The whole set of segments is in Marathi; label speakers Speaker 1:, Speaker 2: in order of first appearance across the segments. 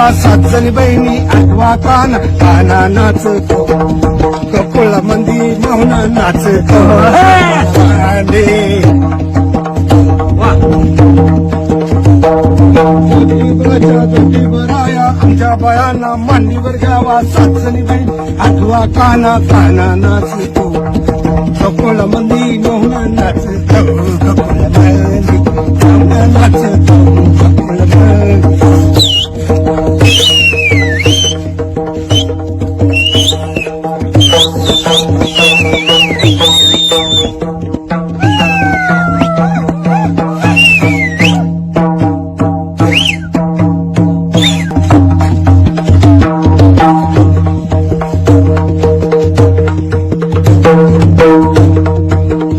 Speaker 1: घ्यावा 7 जणी बहिणी आठवा काना काना नाचतो गोकुळा मंदी मोहना नाचतो बराया आमच्या बायांना मांडीवर घ्यावा 7 जणी बहिणी आठवा काना काना नाचतो गोकुळा मंदी मोहना नाचतो गोकुळा मंदी मोहना नाचतो गोकुळा मंदी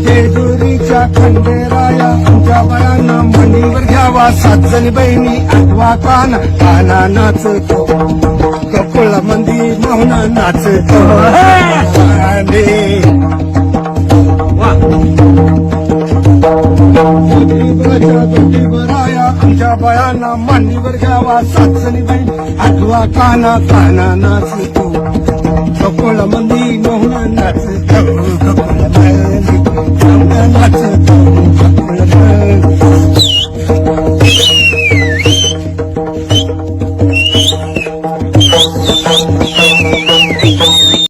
Speaker 1: जेजुरीच्या खंडेराया आमच्या बायांना मांडीवर घ्यावा 7 जणी बहिणी आठवा काना काना नाचतो गोकुळा मंदी मोहना नाचतो बराया आमच्या बायांना मांडीवर घ्यावा 7 जणी बहिणी आठवा काना काना नाचतो गोकुळा मंदी मोहना नाचतो